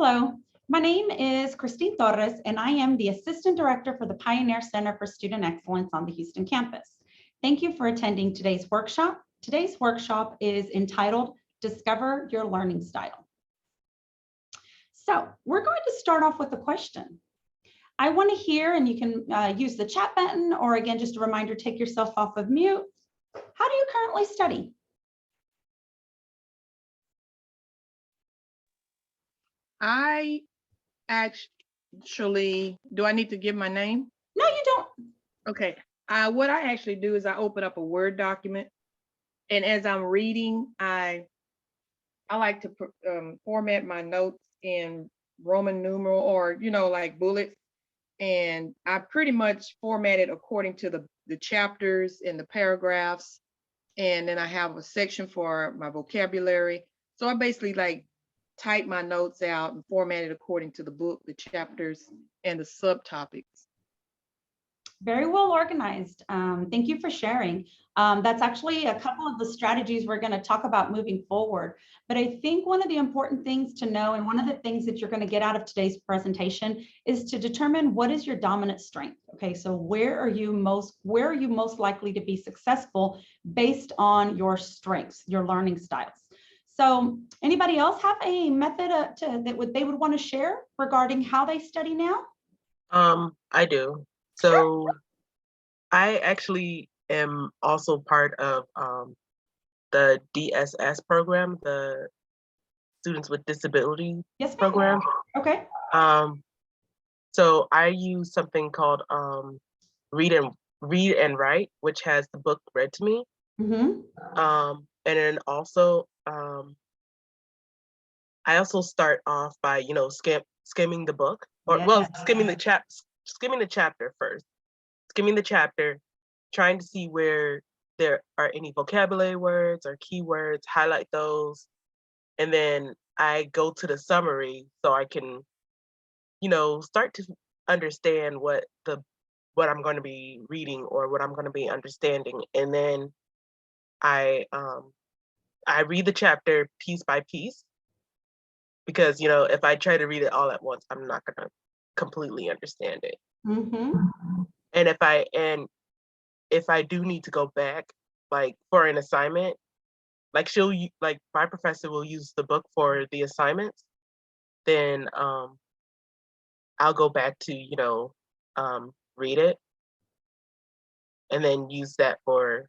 Hello, my name is Christine Torres, and I am the Assistant Director for the Pioneer Center for Student Excellence on the Houston campus. Thank you for attending today's workshop. Today's workshop is entitled Discover Your Learning Style. So we're going to start off with a question. I want to hear, and you can use the chat button, or again, just a reminder, take yourself off of mute. How do you currently study? I actually, do I need to give my name? No, you don't. Okay. What I actually do is I open up a Word document, and as I'm reading, I like to format my notes in Roman numeral or, like bullets. And I pretty much format it according to the chapters and the paragraphs. And then I have a section for my vocabulary. So I basically like type my notes out and format it according to the book, the chapters, and the subtopics. Very well organized. Thank you for sharing. That's actually a couple of the strategies we're going to talk about moving forward. But I think one of the important things to know, and one of the things that you're going to get out of today's presentation, is to determine what is your dominant strength. Okay, so where are you most likely to be successful based on your strengths, your learning styles. So anybody else have a method that they would want to share regarding how they study now? I do. So I actually am also part of the DSS program, the Students with Disability program. Okay. So I use something called Read and Write, which has the book read to me. And then also I also start off by skimming the book, or skimming the chapter first. Skimming the chapter, trying to see where there are any vocabulary words or keywords, highlight those. And then I go to the summary so I can, start to understand what I'm going to be reading or what I'm going to be understanding. And then I read the chapter piece by piece, because, if I try to read it all at once, I'm not going to completely understand it. And if I do need to go back, like for an assignment, like my professor will use the book for the assignments, then I'll go back to read it, and then use that for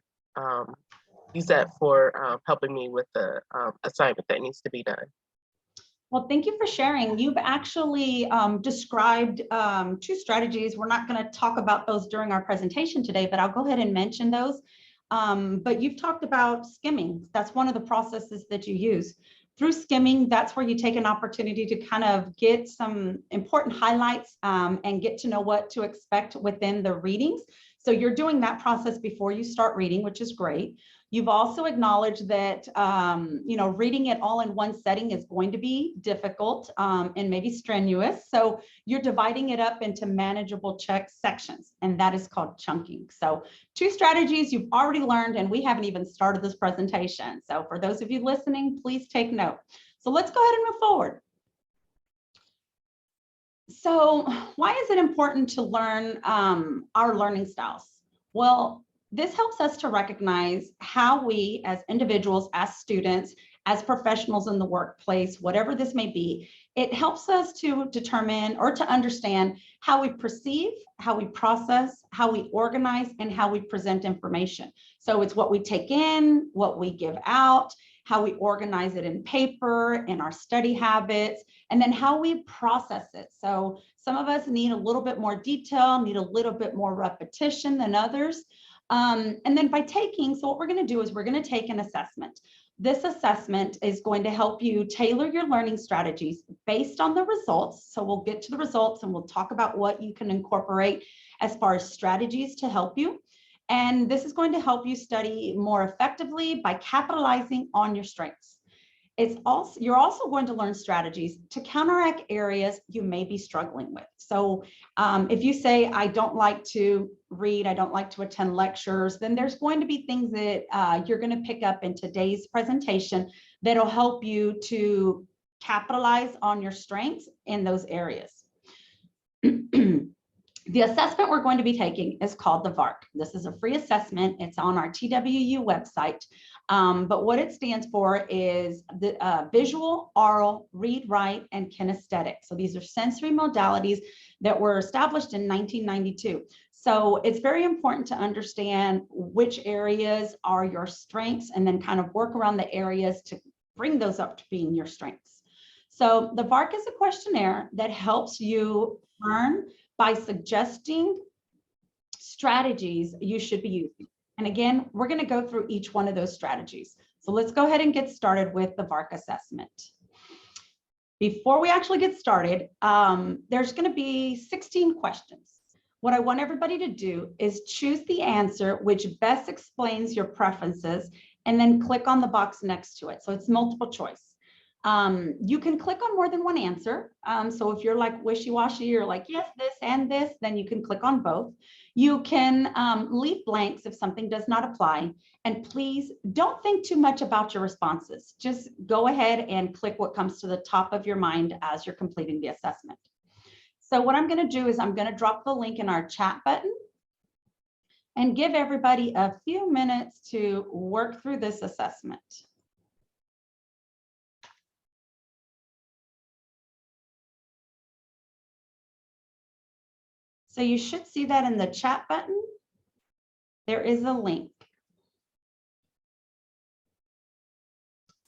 helping me with the assignment that needs to be done. Well, thank you for sharing. You've actually described two strategies. We're not going to talk about those during our presentation today, but I'll go ahead and mention those. But you've talked about skimming. That's one of the processes that you use. Through skimming, that's where you take an opportunity to kind of get some important highlights and get to know what to expect within the readings. So you're doing that process before you start reading, which is great. You've also acknowledged that, reading it all in one setting is going to be difficult and maybe strenuous. So you're dividing it up into manageable sections, and that is called chunking. So two strategies you've already learned, and we haven't even started this presentation. So for those of you listening, please take note. So let's go ahead and move forward. So why is it important to learn our learning styles? Well, this helps us to recognize how we as individuals, as students, as professionals in the workplace, whatever this may be, it helps us to determine or to understand how we perceive, how we process, how we organize, and how we present information. So it's what we take in, what we give out, how we organize it in paper, in our study habits, and then how we process it. So some of us need a little bit more detail, need a little bit more repetition than others. And then so what we're going to do is we're going to take an assessment. This assessment is going to help you tailor your learning strategies based on the results. So we'll get to the results and we'll talk about what you can incorporate as far as strategies to help you. And this is going to help you study more effectively by capitalizing on your strengths. You're also going to learn strategies to counteract areas you may be struggling with. So if you say, I don't like to read, I don't like to attend lectures, then there's going to be things that you're going to pick up in today's presentation that'll help you to capitalize on your strengths in those areas. The assessment we're going to be taking is called the VARK. This is a free assessment. It's on our TWU website. But what it stands for is the visual, oral, read, write, and kinesthetic. So these are sensory modalities that were established in 1992. So it's very important to understand which areas are your strengths and then kind of work around the areas to bring those up to being your strengths. So the VARK is a questionnaire that helps you learn by suggesting strategies you should be using. And again, we're going to go through each one of those strategies. So let's go ahead and get started with the VARK assessment. Before we actually get started, there's going to be 16 questions. What I want everybody to do is choose the answer which best explains your preferences and then click on the box next to it. So it's multiple choice. You can click on more than one answer. So if you're like wishy-washy, you're like, yes, this and this, then you can click on both. You can leave blanks if something does not apply. And please don't think too much about your responses. Just go ahead and click what comes to the top of your mind as you're completing the assessment. So what I'm going to do is I'm going to drop the link in our chat button and give everybody a few minutes to work through this assessment. So you should see that in the chat button. There is a link.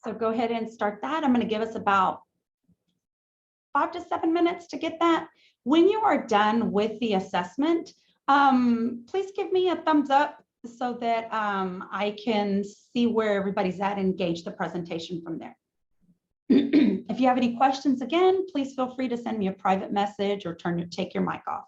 So go ahead and start that. I'm going to give us about 5 to 7 minutes to get that. When you are done with the assessment, please give me a thumbs up so that I can see where everybody's at and engage the presentation from there. If you have any questions, again, please feel free to send me a private message or take your mic off.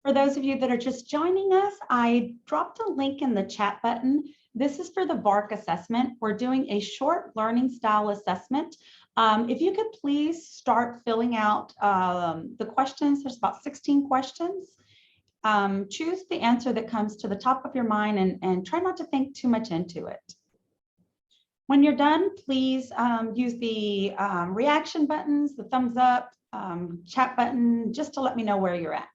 For those of you that are just joining us, I dropped a link in the chat button. This is for the VARK assessment. We're doing a short learning style assessment. If you could please start filling out the questions, there's about 16 questions. Choose the answer that comes to the top of your mind and try not to think too much into it. When you're done, please use the reaction buttons, the thumbs up, chat button, just to let me know where you're at.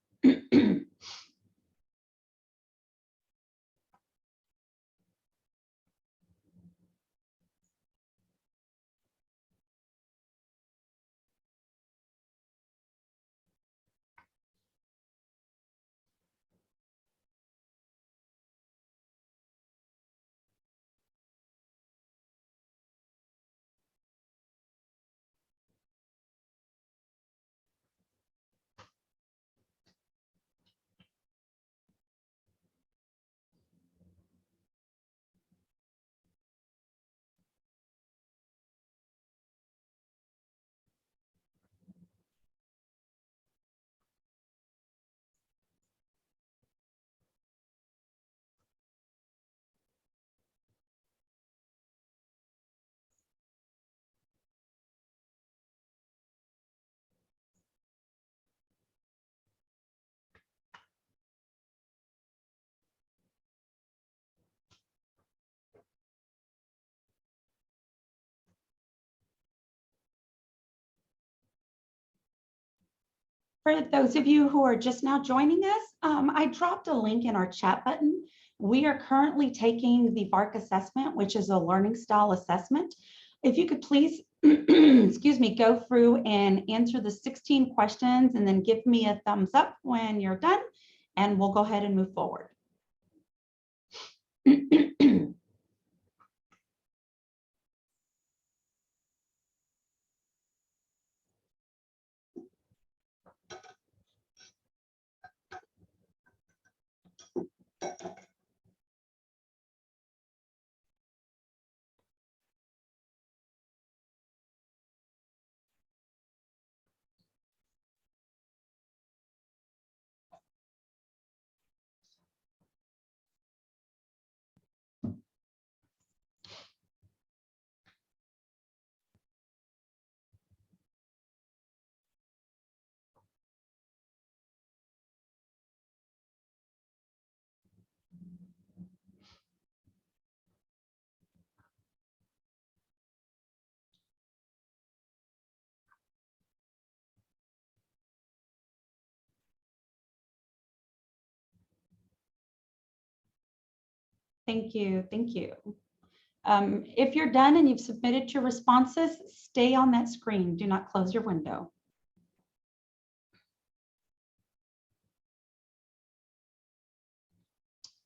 For those of you who are just now joining us, I dropped a link in our chat button. We are currently taking the VARK assessment, which is a learning style assessment. If you could please, excuse me, go through and answer the 16 questions and then give me a thumbs up when you're done, and we'll go ahead and move forward. Thank you. Thank you. If you're done and you've submitted your responses, stay on that screen. Do not close your window.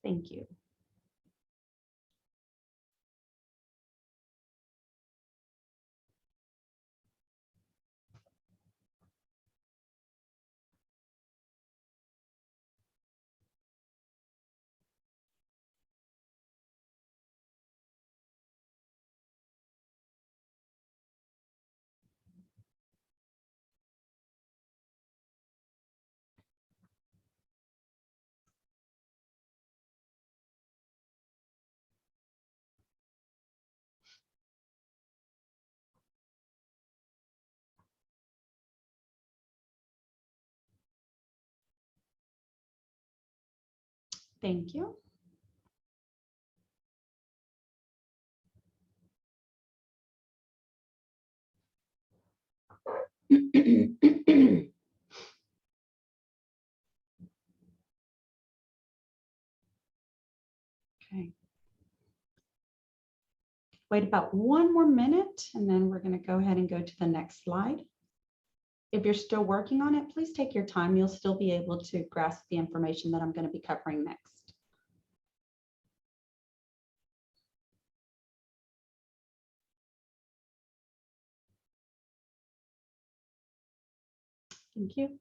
Thank you. Thank you. Okay. Wait about 1 more minute, and then we're going to go ahead and go to the next slide. If you're still working on it, please take your time. You'll still be able to grasp the information that I'm going to be covering next. Thank you.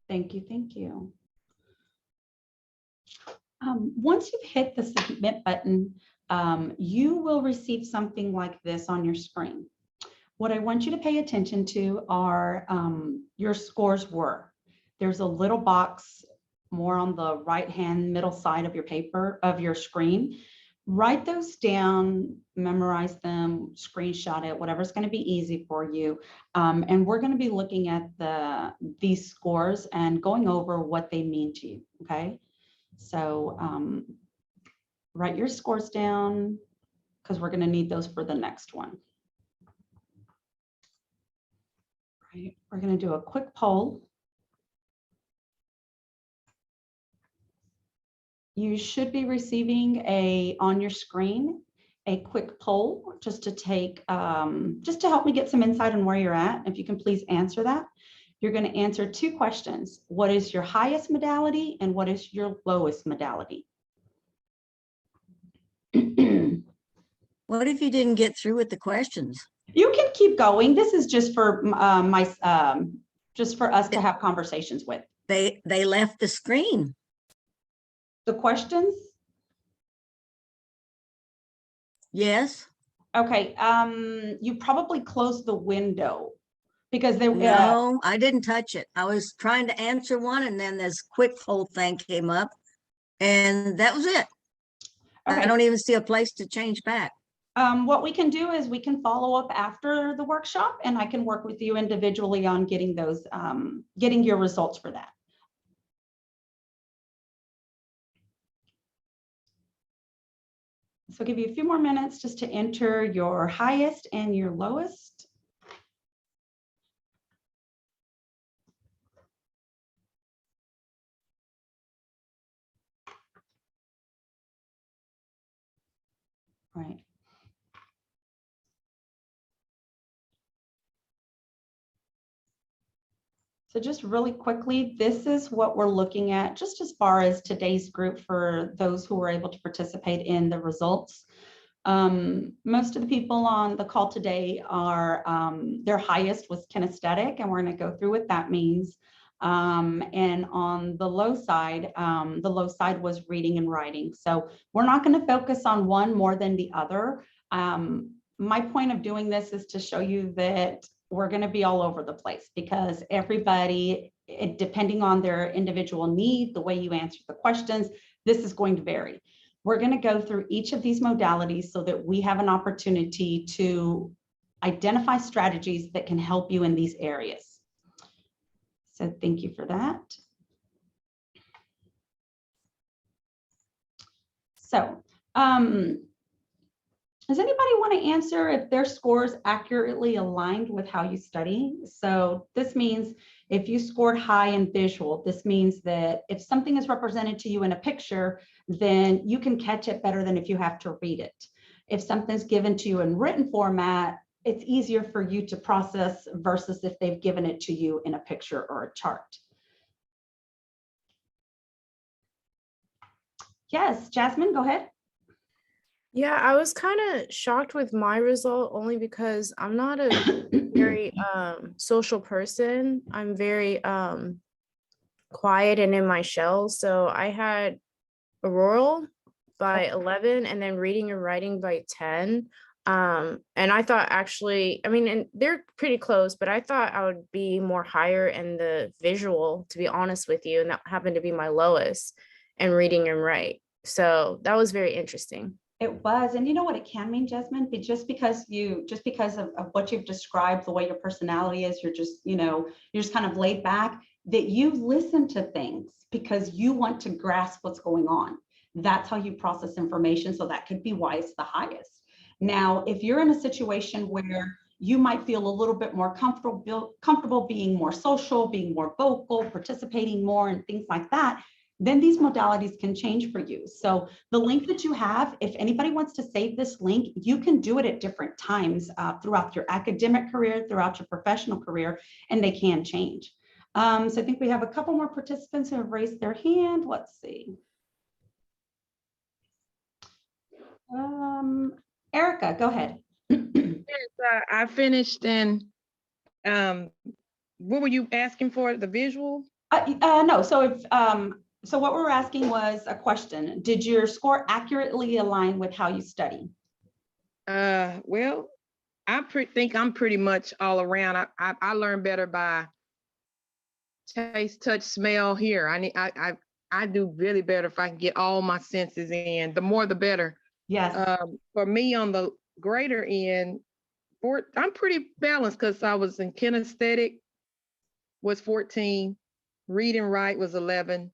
Thank you. Thank you. Once you've hit the submit button, you will receive something like this on your screen. What I want you to pay attention to are your scores were. There's a little box more on the right-hand middle side of your paper, of your screen. Write those down, memorize them, screenshot it, whatever's going to be easy for you. And we're going to be looking at these scores and going over what they mean to you, okay? So write your scores down because we're going to need those for the next one. Right. We're going to do a quick poll. You should be receiving on your screen a quick poll just to take just to help me get some insight on where you're at. If you can please answer that. You're going to answer 2 questions. What is your highest modality and what is your lowest modality? What if you didn't get through with the questions? You can keep going. This is just for just for us to have conversations with. They left the screen. The questions? Yes. Okay. You probably closed the window because they No, I didn't touch it. I was trying to answer one, and then this quick poll thing came up, and that was it. Okay. I don't even see a place to change back. What we can do is we can follow up after the workshop, and I can work with you individually on getting those, getting your results for that. So I'll give you a few more minutes just to enter your highest and your lowest. Right. So just really quickly, this is what we're looking at just as far as today's group for those who were able to participate in the results. Most of the people on the call today are, their highest was kinesthetic, and we're going to go through what that means. And on the low side was reading and writing. So we're not going to focus on one more than the other. My point of doing this is to show you that we're going to be all over the place because everybody, depending on their individual need, the way you answer the questions, this is going to vary. We're going to go through each of these modalities so that we have an opportunity to identify strategies that can help you in these areas. So thank you for that. So does anybody want to answer if their scores accurately aligned with how you study? So this means if you scored high in visual, this means that if something is represented to you in a picture, then you can catch it better than if you have to read it. If something's given to you in written format, it's easier for you to process versus if they've given it to you in a picture or a chart. Yes, Jasmine, go ahead. Yeah, I was kind of shocked with my result only because I'm not a very social person. I'm very quiet and in my shell. So I had oral by 11 and then reading and writing by 10. And I thought actually, I mean, and they're pretty close, but I thought I would be more higher in the visual, to be honest with you. And that happened to be my lowest in reading and write. So that was very interesting. It was, and you know what it can mean, Jasmine? Just because of what you've described, the way your personality is, you're just kind of laid back, that you listen to things because you want to grasp what's going on. That's how you process information. So that could be why it's the highest. Now, if you're in a situation where you might feel a little bit more comfortable being more social, being more vocal, participating more and things like that, then these modalities can change for you. So the link that you have, if anybody wants to save this link, you can do it at different times throughout your academic career, throughout your professional career, and they can change. So I think we have a couple more participants who have raised their hand. Let's see. Erica, go ahead. Yes, I finished in, what were you asking for, the visual? No, so what we're asking was a question. Did your score accurately align with how you study? Well, I think I'm pretty much all around. I learn better by taste, touch, smell, hear. I do really better if I can get all my senses in. The more, the better. Yes. For me on the greater end, I'm pretty balanced because I was in kinesthetic was 14, read and write was 11,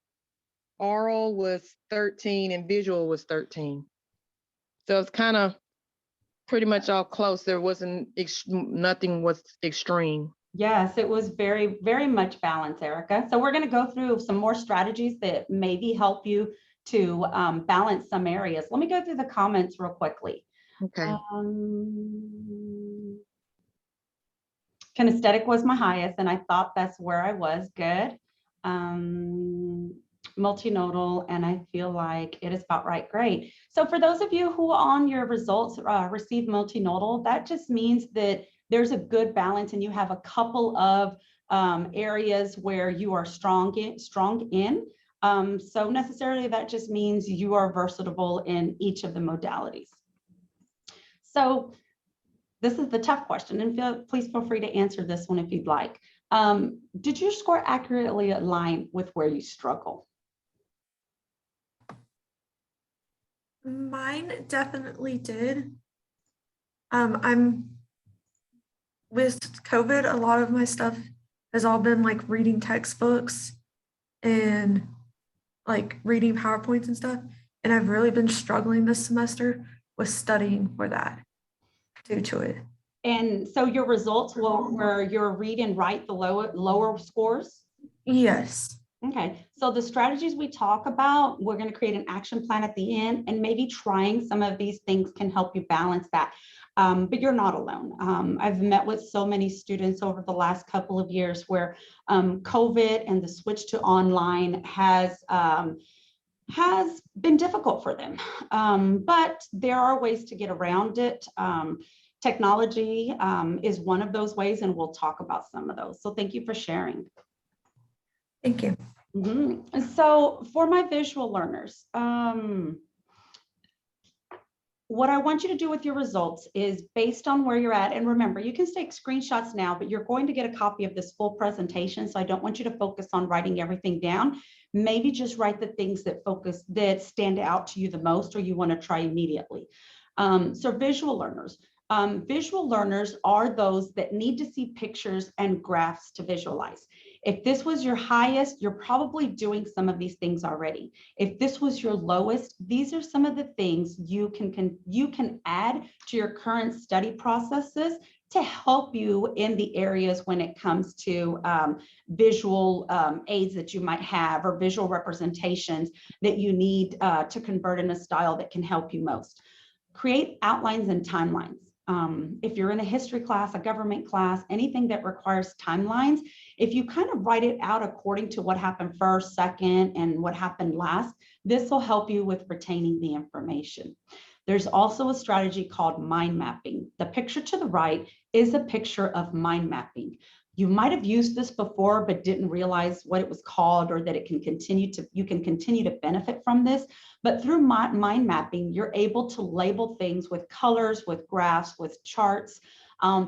oral was 13, and visual was 13. So it's kind of pretty much all close. There wasn't, nothing was extreme. Yes, it was very, very much balanced, Erica. So we're going to go through some more strategies that maybe help you to balance some areas. Let me go through the comments real quickly. Okay. Kinesthetic was my highest, and I thought that's where I was. Good. Multinodal, and I feel like it is about right. Great. So for those of you who on your results receive multinodal, that just means that there's a good balance and you have a couple of areas where you are strong in. So necessarily that just means you are versatile in each of the modalities. So this is the tough question, and please feel free to answer this one if you'd like. Did your score accurately align with where you struggle? Mine definitely did. With COVID, a lot of my stuff has all been like reading textbooks and like reading PowerPoints and stuff. And I've really been struggling this semester with studying for that due to it. And so your results were your read and write the lower scores? Yes. Okay, so the strategies we talk about, we're going to create an action plan at the end, and maybe trying some of these things can help you balance that. But you're not alone. I've met with so many students over the last couple of years where COVID and the switch to online has been difficult for them. But there are ways to get around it. Technology is one of those ways, and we'll talk about some of those. So thank you for sharing. Thank you. Mm-hmm. So for my visual learners, what I want you to do with your results is based on where you're at. And remember, you can take screenshots now, but you're going to get a copy of this full presentation. So I don't want you to focus on writing everything down. Maybe just write the things that stand out to you the most, or you want to try immediately. So visual learners. Visual learners are those that need to see pictures and graphs to visualize. If this was your highest, you're probably doing some of these things already. If this was your lowest, these are some of the things you can add to your current study processes to help you in the areas when it comes to visual aids that you might have, or visual representations that you need to convert in a style that can help you most. Create outlines and timelines. If you're in a history class, a government class, anything that requires timelines, if you kind of write it out according to what happened first, second, and what happened last, this will help you with retaining the information. There's also a strategy called mind mapping. The picture to the right is a picture of mind mapping. You might have used this before, but didn't realize what it was called, or that you can continue to benefit from this. But through mind mapping, you're able to label things with colors, with graphs, with charts.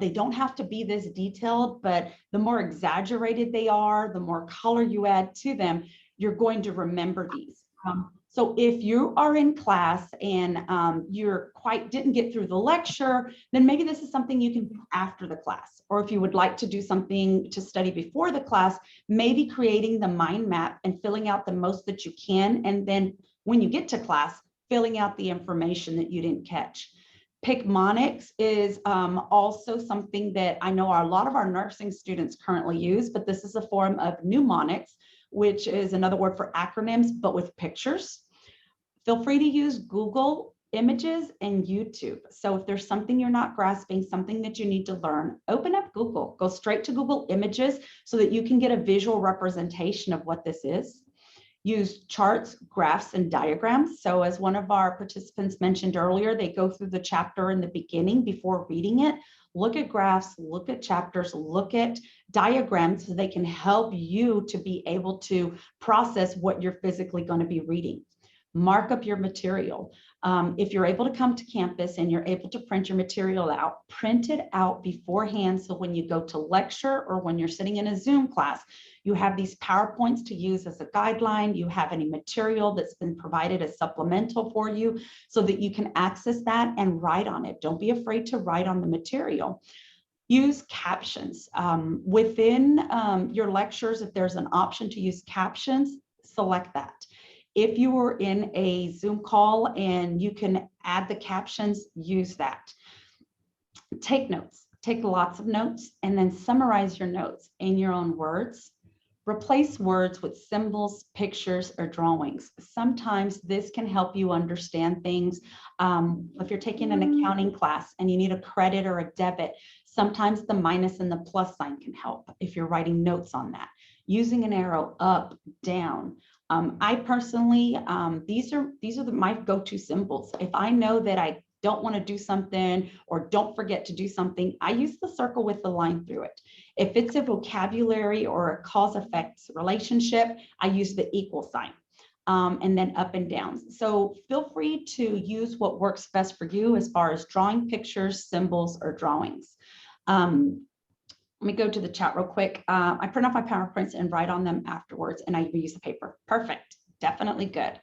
They don't have to be this detailed, but the more exaggerated they are, the more color you add to them, you're going to remember these. So if you are in class and didn't get through the lecture, then maybe this is something you can do after the class. Or if you would like to do something to study before the class, maybe creating the mind map and filling out the most that you can. And then when you get to class, filling out the information that you didn't catch. Picmonics is also something that I know a lot of our nursing students currently use, but this is a form of mnemonics, which is another word for acronyms, but with pictures. Feel free to use Google Images and YouTube. So if there's something you're not grasping, something that you need to learn, open up Google, go straight to Google Images so that you can get a visual representation of what this is. Use charts, graphs, and diagrams. So as one of our participants mentioned earlier, they go through the chapter in the beginning before reading it. Look at graphs, look at chapters, look at diagrams so they can help you to be able to process what you're physically going to be reading. Mark up your material. If you're able to come to campus and you're able to print your material out, print it out beforehand. So when you go to lecture or when you're sitting in a Zoom class, you have these PowerPoints to use as a guideline. You have any material that's been provided as supplemental for you so that you can access that and write on it. Don't be afraid to write on the material. Use captions. Within your lectures, if there's an option to use captions, select that. If you were in a Zoom call and you can add the captions, use that. Take notes, take lots of notes, and then summarize your notes in your own words. Replace words with symbols, pictures, or drawings. Sometimes this can help you understand things. If you're taking an accounting class and you need a credit or a debit, sometimes the minus and the plus sign can help if you're writing notes on that. Using an arrow up, down. I personally, these are my go-to symbols. If I know that I don't want to do something or don't forget to do something, I use the circle with the line through it. If it's a vocabulary or a cause-effect relationship, I use the equal sign. And then up and down. So feel free to use what works best for you as far as drawing pictures, symbols, or drawings. Let me go to the chat real quick. I print off my PowerPoints and write on them afterwards, and I reuse the paper. Perfect, definitely good.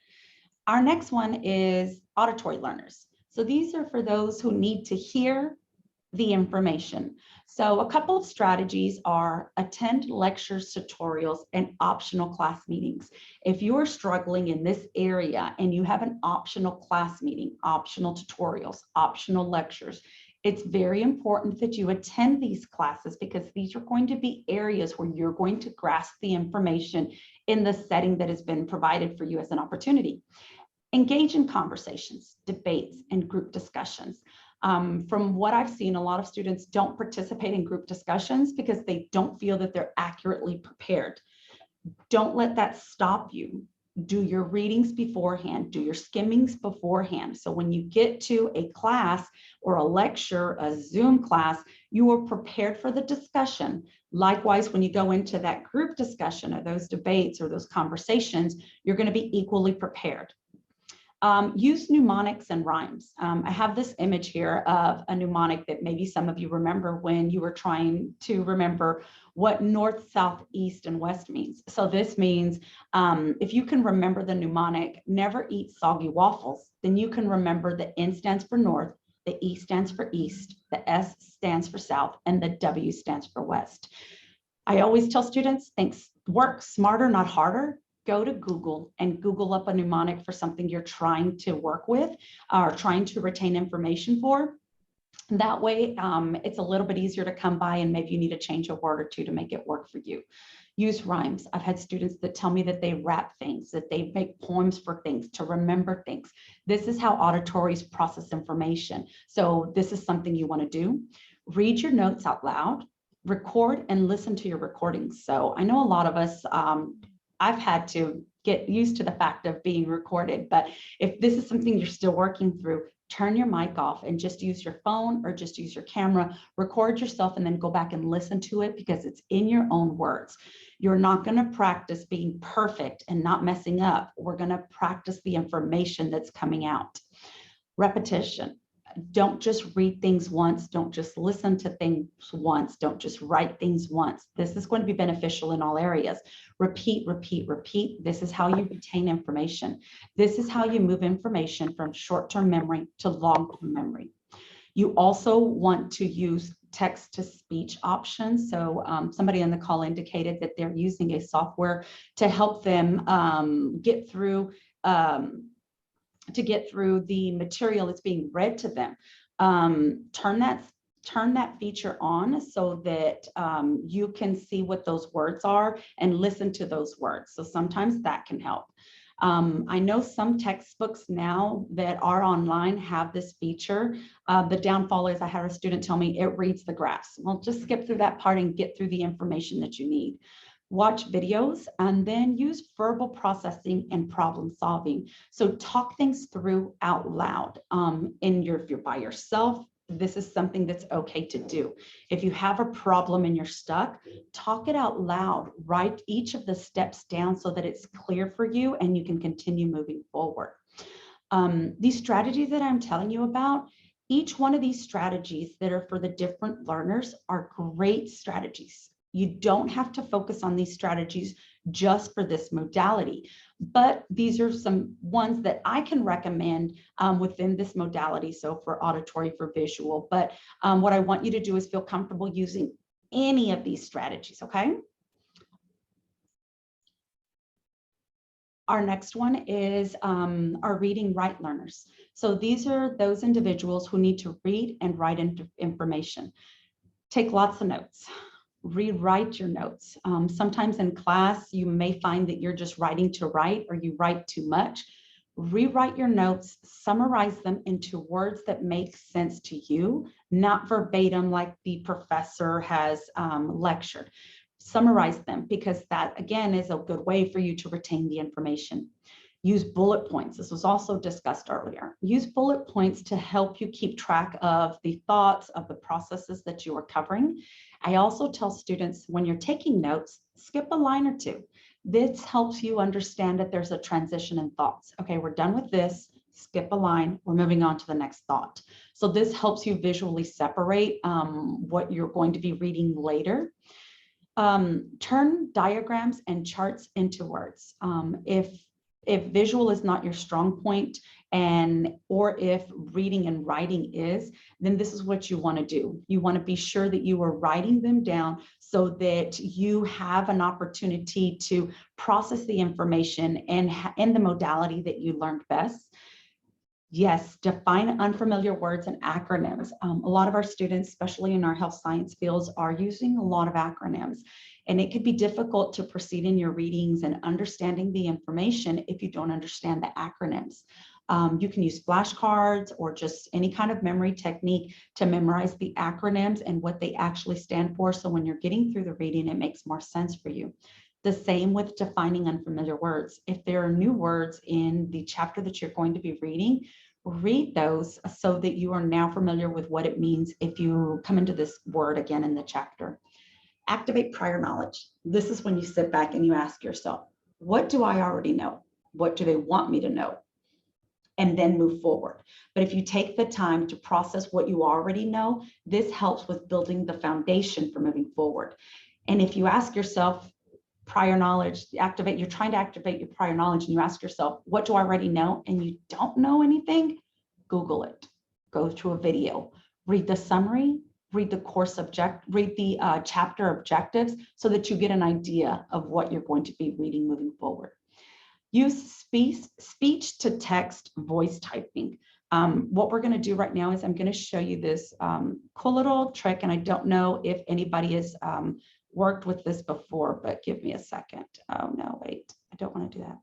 Our next one is auditory learners. So these are for those who need to hear the information. So a couple of strategies are attend lectures, tutorials, and optional class meetings. If you are struggling in this area and you have an optional class meeting, optional tutorials, optional lectures, it's very important that you attend these classes because these are going to be areas where you're going to grasp the information in the setting that has been provided for you as an opportunity. Engage in conversations, debates, and group discussions. From what I've seen, a lot of students don't participate in group discussions because they don't feel that they're accurately prepared. Don't let that stop you. Do your readings beforehand, do your skimmings beforehand. So when you get to a class or a lecture, a Zoom class, you are prepared for the discussion. Likewise, when you go into that group discussion or those debates or those conversations, you're going to be equally prepared. Use mnemonics and rhymes. I have this image here of a mnemonic that maybe some of you remember when you were trying to remember what north, south, east, and west means. So this means if you can remember the mnemonic, never eat soggy waffles, then you can remember the N stands for north, the E stands for east, the S stands for south, and the W stands for west. I always tell students, work smarter, not harder. Go to Google and Google up a mnemonic for something you're trying to work with or trying to retain information for. That way, it's a little bit easier to come by, and maybe you need to change a word or two to make it work for you. Use rhymes. I've had students that tell me that they rap things, that they make poems for things, to remember things. This is how auditories process information. So this is something you want to do. Read your notes out loud, record and listen to your recordings. So I know a lot of us, I've had to get used to the fact of being recorded, but if this is something you're still working through, turn your mic off and just use your phone or just use your camera, record yourself, and then go back and listen to it because it's in your own words. You're not going to practice being perfect and not messing up. We're going to practice the information that's coming out. Repetition. Don't just read things once. Don't just listen to things once. Don't just write things once. This is going to be beneficial in all areas. Repeat, repeat, repeat. This is how you retain information. This is how you move information from short-term memory to long-term memory. You also want to use text-to-speech options. So somebody on the call indicated that they're using a software to help them get through the material that's being read to them. Turn that feature on so that you can see what those words are and listen to those words. So sometimes that can help. I know some textbooks now that are online have this feature. The downfall is I had a student tell me it reads the graphs. Well, just skip through that part and get through the information that you need. Watch videos and then use verbal processing and problem solving. So talk things through out loud. If you're by yourself, this is something that's okay to do. If you have a problem and you're stuck, talk it out loud. Write each of the steps down so that it's clear for you and you can continue moving forward. These strategies that I'm telling you about, each one of these strategies that are for the different learners are great strategies. You don't have to focus on these strategies just for this modality, but these are some ones that I can recommend within this modality. So for auditory, for visual, but what I want you to do is feel comfortable using any of these strategies, okay? Our next one is our reading write learners. So these are those individuals who need to read and write information. Take lots of notes. Rewrite your notes. Sometimes in class, you may find that you're just writing to write or you write too much. Rewrite your notes, summarize them into words that make sense to you, not verbatim like the professor has lectured. Summarize them because that, again, is a good way for you to retain the information. Use bullet points. This was also discussed earlier. Use bullet points to help you keep track of the thoughts, of the processes that you are covering. I also tell students when you're taking notes, skip a line or two. This helps you understand that there's a transition in thoughts. Okay, we're done with this, skip a line, we're moving on to the next thought. So this helps you visually separate what you're going to be reading later. Turn diagrams and charts into words. If visual is not your strong point or if reading and writing is, then this is what you want to do. You want to be sure that you are writing them down so that you have an opportunity to process the information and in the modality that you learned best. Yes, define unfamiliar words and acronyms. A lot of our students, especially in our health science fields, are using a lot of acronyms. And it could be difficult to proceed in your readings and understanding the information if you don't understand the acronyms. You can use flashcards or just any kind of memory technique to memorize the acronyms and what they actually stand for. So when you're getting through the reading, it makes more sense for you. The same with defining unfamiliar words. If there are new words in the chapter that you're going to be reading, read those so that you are now familiar with what it means if you come into this word again in the chapter. Activate prior knowledge. This is when you sit back and you ask yourself, what do I already know? What do they want me to know? And then move forward. But if you take the time to process what you already know, this helps with building the foundation for moving forward. And if you ask yourself, prior knowledge, you're trying to activate your prior knowledge and you ask yourself, what do I already know? And you don't know anything, Google it, go to a video, read the summary, read the chapter objectives so that you get an idea of what you're going to be reading moving forward. Use speech to text voice typing. What we're going to do right now is I'm going to show you this cool little trick, and I don't know if anybody has worked with this before, but give me a second. Oh no, wait, I don't want to do that.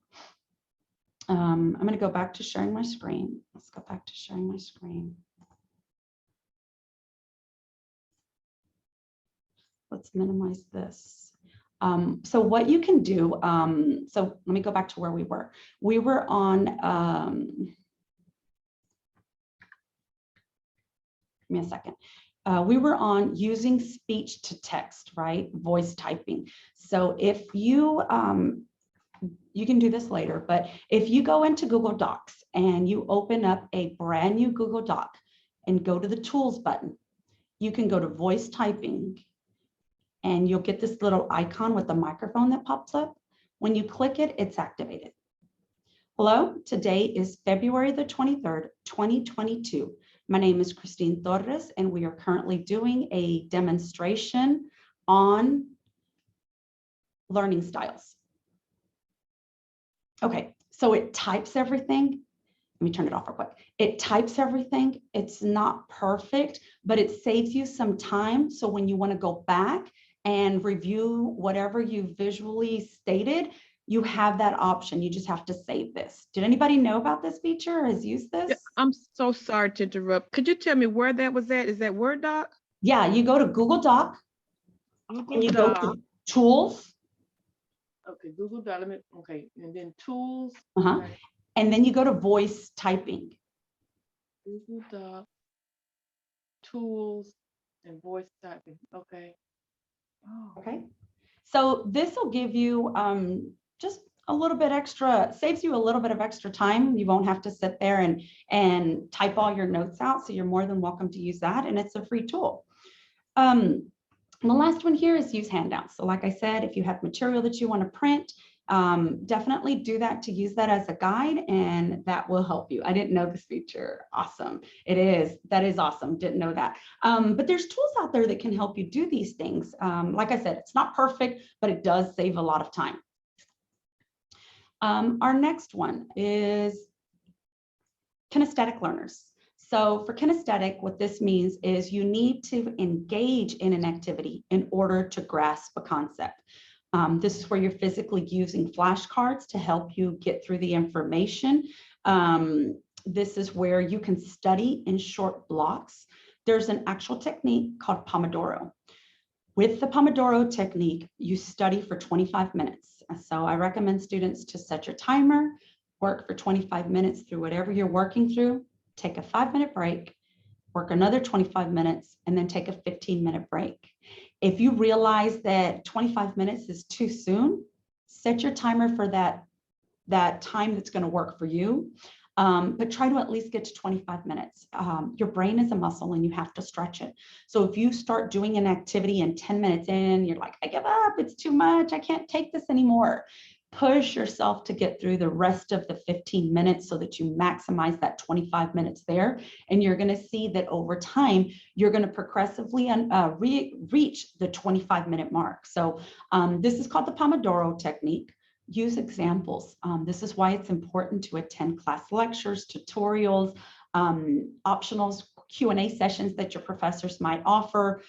I'm going to go back to sharing my screen. Let's go back to sharing my screen. Let's minimize this. So what you can do, so let me go back to where we were. We were on, give me a second. We were on using speech to text, right? Voice typing. So if you, you can do this later, but if you go into Google Docs and you open up a brand new Google Doc and go to the tools button, you can go to voice typing and you'll get this little icon with the microphone that pops up. When you click it, it's activated. Hello, today is February the 23rd, 2022. My name is Christine Torres, and we are currently doing a demonstration on learning styles. Okay, so it types everything. Let me turn it off real quick. It types everything. It's not perfect, but it saves you some time. So when you want to go back and review whatever you visually stated, you have that option. You just have to save this. Did anybody know about this feature or has used this? Yeah, I'm so sorry to interrupt. Could you tell me where that was at? Is that Word doc? Yeah, you go to Google Doc and you go to Tools. Okay, Google Doc. Okay, and then Tools. Okay. And then you go to Voice Typing. Google Doc, Tools, and Voice Typing. Okay. Oh. Okay. So this will give you just a little bit extra, saves you a little bit of extra time. You won't have to sit there and type all your notes out. So you're more than welcome to use that. And it's a free tool. The last one here is use handouts. So like I said, if you have material that you want to print, definitely do that to use that as a guide, and that will help you. I didn't know this feature. Awesome. It is. That is awesome. Didn't know that. But there's tools out there that can help you do these things. Like I said, it's not perfect, but it does save a lot of time. Our next one is kinesthetic learners. So for kinesthetic, what this means is you need to engage in an activity in order to grasp a concept. This is where you're physically using flashcards to help you get through the information. This is where you can study in short blocks. There's an actual technique called Pomodoro. With the Pomodoro technique, you study for 25 minutes. So I recommend students to set your timer, work for 25 minutes through whatever you're working through, take a 5-minute break, work another 25 minutes, and then take a 15-minute break. If you realize that 25 minutes is too soon, set your timer for that time that's going to work for you. But try to at least get to 25 minutes. Your brain is a muscle and you have to stretch it. So if you start doing an activity and 10 minutes in, you're like, I give up, it's too much, I can't take this anymore. Push yourself to get through the rest of the 15 minutes so that you maximize that 25 minutes there. And you're going to see that over time, you're going to progressively reach the 25-minute mark. So this is called the Pomodoro technique. Use examples. This is why it's important to attend class lectures, tutorials, optional Q&A sessions that your professors might offer.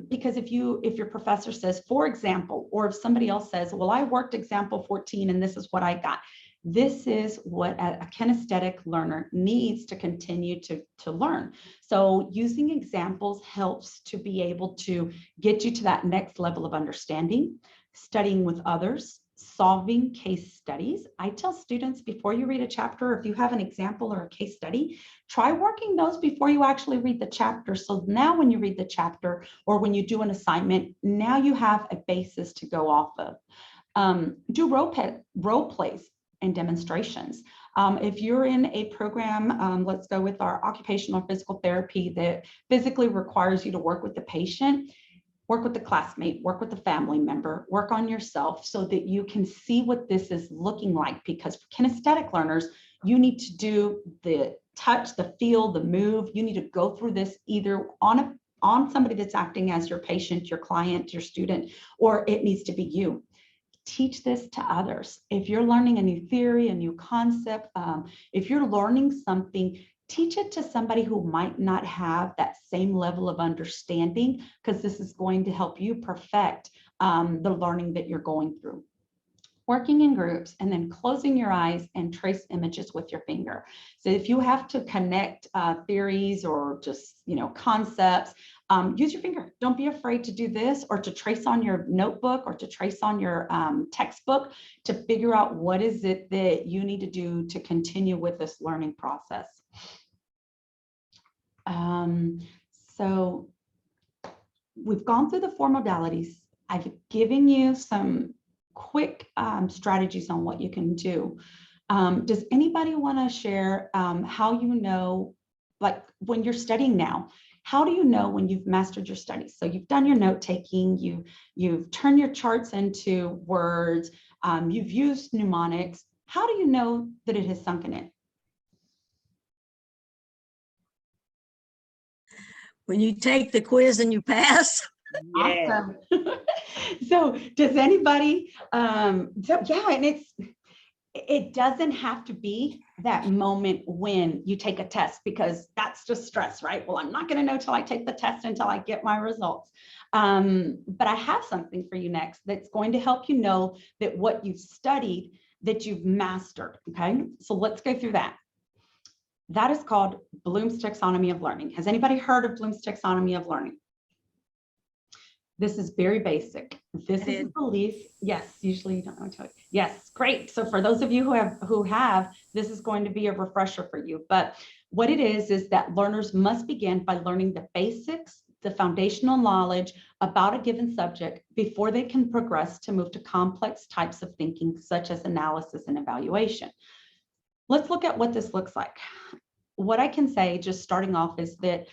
Because if your professor says, for example, or if somebody else says, well, I worked example 14 and this is what I got. This is what a kinesthetic learner needs to continue to learn. So using examples helps to be able to get you to that next level of understanding, studying with others, solving case studies. I tell students before you read a chapter, if you have an example or a case study, try working those before you actually read the chapter. So now when you read the chapter or when you do an assignment, now you have a basis to go off of. Do role plays and demonstrations. If you're in a program, let's go with our occupational physical therapy that physically requires you to work with the patient, work with the classmate, work with the family member, work on yourself so that you can see what this is looking like. Because for kinesthetic learners, you need to do the touch, the feel, the move. You need to go through this either on on somebody that's acting as your patient, your client, your student, or it needs to be you. Teach this to others. If you're learning a new theory, a new concept, if you're learning something, teach it to somebody who might not have that same level of understanding, because this is going to help you perfect the learning that you're going through. Working in groups and then closing your eyes and trace images with your finger. So if you have to connect theories or just, concepts, use your finger. Don't be afraid to do this, or to trace on your notebook, or to trace on your textbook, to figure out what is it that you need to do to continue with this learning process. So we've gone through the four modalities. I've given you some quick strategies on what you can do. Does anybody want to share how you know, like when you're studying now, how do you know when you've mastered your studies? So you've done your note taking, you've turned your charts into words, you've used mnemonics. How do you know that it has sunken in? When you take the quiz and you pass. Yeah. Awesome. So does anybody, and it doesn't have to be that moment when you take a test, because that's just stress, right? Well, I'm not going to know till I take the test, until I get my results. But I have something for you next that's going to help you know that what you've studied, that you've mastered. Okay, so let's go through that. That is called Bloom's Taxonomy of Learning. Has anybody heard of Bloom's Taxonomy of Learning? This is very basic. This is a belief. Yes, usually you don't know to tell you. Yes, great. So for those of you who have, this is going to be a refresher for you. But what it is that learners must begin by learning the basics, the foundational knowledge about a given subject before they can progress to move to complex types of thinking, such as analysis and evaluation. Let's look at what this looks like. What I can say, just starting off, is that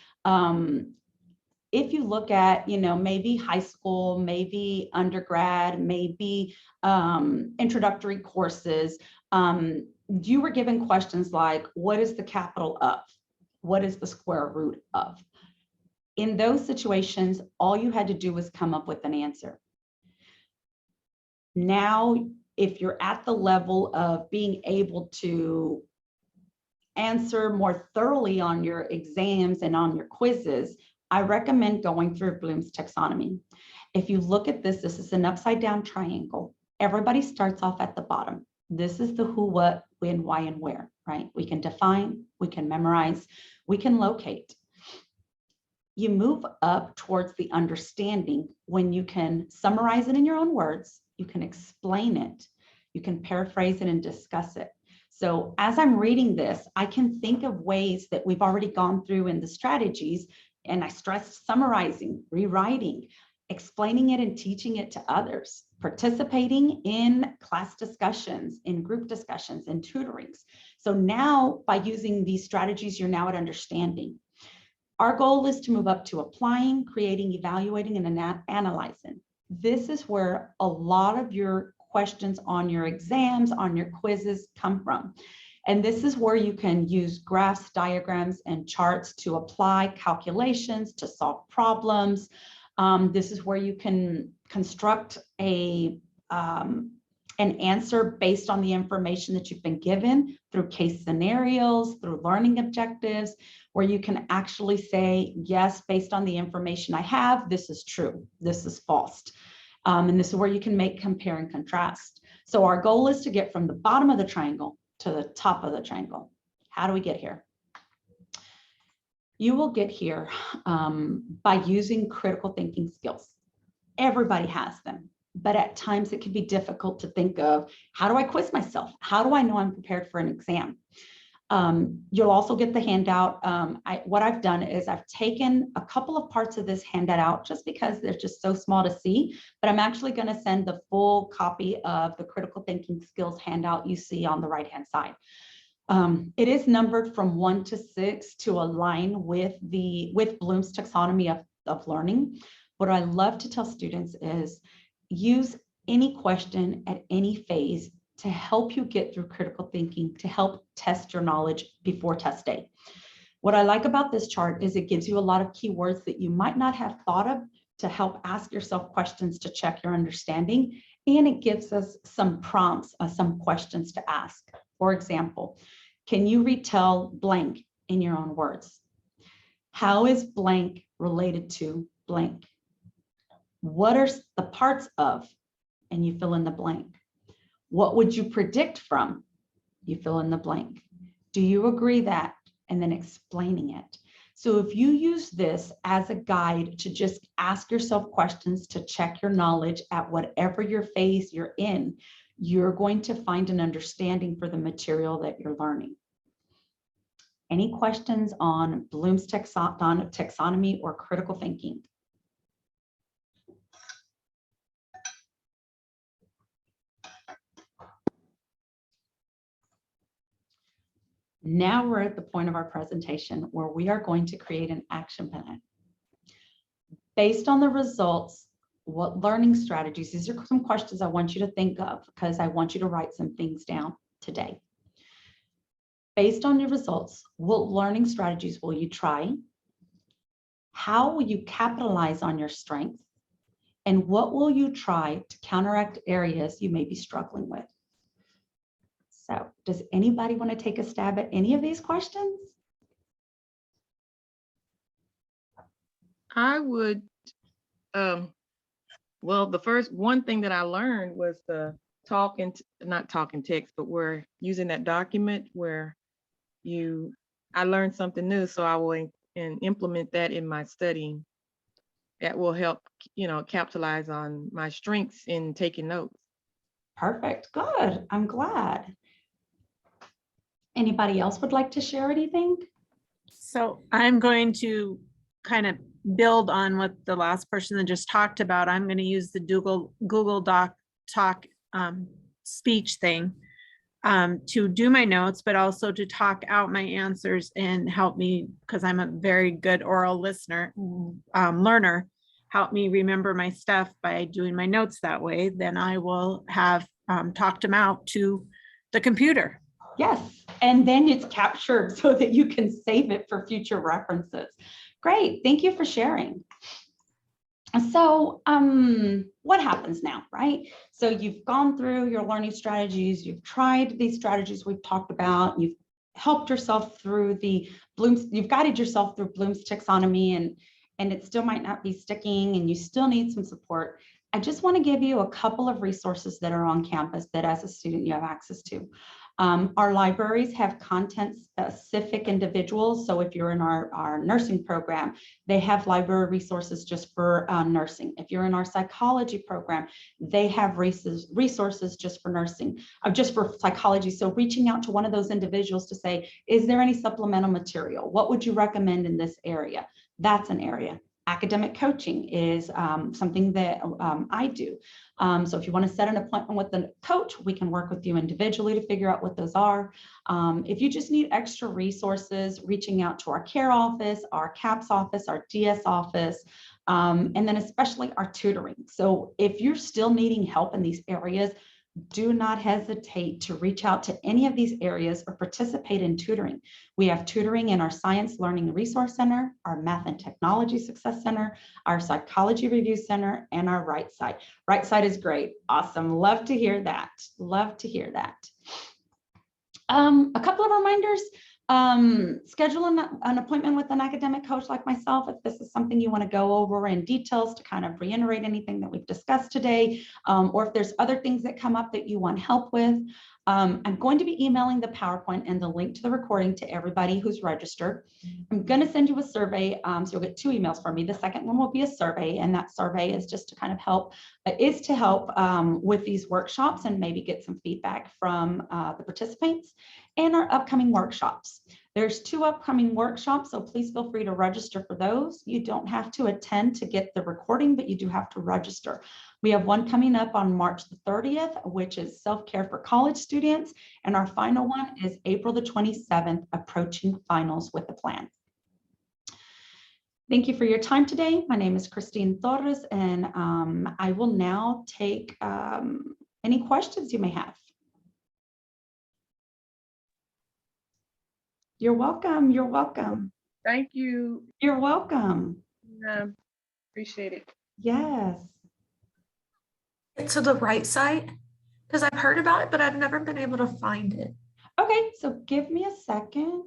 if you look at, maybe high school, maybe undergrad, maybe introductory courses, you were given questions like, what is the capital of? What is the square root of? In those situations, all you had to do was come up with an answer. Now, if you're at the level of being able to answer more thoroughly on your exams and on your quizzes, I recommend going through Bloom's taxonomy. If you look at this, this is an upside down triangle. Everybody starts off at the bottom. This is the who, what, when, why, and where, right? We can define, we can memorize, we can locate. You move up towards the understanding when you can summarize it in your own words, you can explain it, you can paraphrase it and discuss it. So as I'm reading this, I can think of ways that we've already gone through in the strategies, and I stressed summarizing, rewriting, explaining it and teaching it to others, participating in class discussions, in group discussions, in tutorings. So now by using these strategies, you're now at understanding. Our goal is to move up to applying, creating, evaluating, and analyzing. This is where a lot of your questions on your exams, on your quizzes come from. And this is where you can use graphs, diagrams, and charts to apply calculations, to solve problems. This is where you can construct an answer based on the information that you've been given through case scenarios, through learning objectives, where you can actually say, yes, based on the information I have, this is true, this is false. And this is where you can make compare and contrast. So our goal is to get from the bottom of the triangle to the top of the triangle. How do we get here? You will get here by using critical thinking skills. Everybody has them, but at times it can be difficult to think of, how do I quiz myself? How do I know I'm prepared for an exam? You'll also get the handout. What I've done is I've taken a couple of parts of this handout out just because they're just so small to see, but I'm actually going to send the full copy of the critical thinking skills handout you see on the right-hand side. It is numbered from 1 to 6 to align with Bloom's taxonomy of learning. What I love to tell students is use any question at any phase to help you get through critical thinking, to help test your knowledge before test day. What I like about this chart is it gives you a lot of keywords that you might not have thought of to help ask yourself questions to check your understanding. And it gives us some prompts, some questions to ask. For example, can you retell blank in your own words? How is blank related to blank? What are the parts of? And you fill in the blank. What would you predict from? You fill in the blank. Do you agree that? And then explaining it. So if you use this as a guide to just ask yourself questions to check your knowledge at whatever your phase you're in, you're going to find an understanding for the material that you're learning. Any questions on Bloom's taxonomy or critical thinking? Now we're at the point of our presentation where we are going to create an action plan. Based on the results, what learning strategies, these are some questions I want you to think of because I want you to write some things down today. Based on your results, what learning strategies will you try? How will you capitalize on your strengths? And what will you try to counteract areas you may be struggling with? So does anybody want to take a stab at any of these questions? I would, well, the first one thing that I learned was the not talking text, but we're using that document where I learned something new. So I will implement that in my studying. That will help, capitalize on my strengths in taking notes. Perfect, good, I'm glad. Anybody else would like to share anything? So I'm going to kind of build on what the last person that just talked about. I'm going to use the Google Doc talk speech thing to do my notes, but also to talk out my answers and help me, because I'm a very good oral listener, learner, help me remember my stuff by doing my notes that way. Then I will have talked them out to the computer. Yes, and then it's captured so that you can save it for future references. Great, thank you for sharing. So what happens now, right? So you've gone through your learning strategies, you've tried these strategies we've talked about, you've helped yourself through you've guided yourself through Bloom's taxonomy, and it still might not be sticking and you still need some support. I just want to give you a couple of resources that are on campus that as a student you have access to. Our libraries have content-specific individuals. So if you're in our nursing program, they have library resources just for nursing. If you're in our psychology program, they have resources just for nursing, just for psychology. So reaching out to one of those individuals to say, is there any supplemental material? What would you recommend in this area? That's an area. Academic coaching is something that I do. So if you want to set an appointment with the coach, we can work with you individually to figure out what those are. If you just need extra resources, reaching out to our care office, our CAPS office, our DS office, and then especially our tutoring. So if you're still needing help in these areas, do not hesitate to reach out to any of these areas or participate in tutoring. We have tutoring in our Science Learning Resource Center, our Math and Technology Success Center, our Psychology Review Center, and our Right Side. Right Side is great. Awesome. Love to hear that. Love to hear that. A couple of reminders. Schedule an appointment with an academic coach like myself if this is something you want to go over in details to kind of reiterate anything that we've discussed today, or if there's other things that come up that you want help with. I'm going to be emailing the PowerPoint and the link to the recording to everybody who's registered. I'm going to send you a survey, so you'll get 2 emails from me. The second one will be a survey, and that survey is just to kind of help, with these workshops and maybe get some feedback from the participants and our upcoming workshops. There's 2 upcoming workshops, so please feel free to register for those. You don't have to attend to get the recording, but you do have to register. We have one coming up on March the 30th, which is self-care for college students. And our final one is April the 27th, approaching finals with a plan. Thank you for your time today. My name is Christine Torres, and I will now take any questions you may have. You're welcome. You're welcome. Thank you. You're welcome. Appreciate it. Yes. Get to the right site because I've heard about it, but I've never been able to find it. Okay, so give me a second.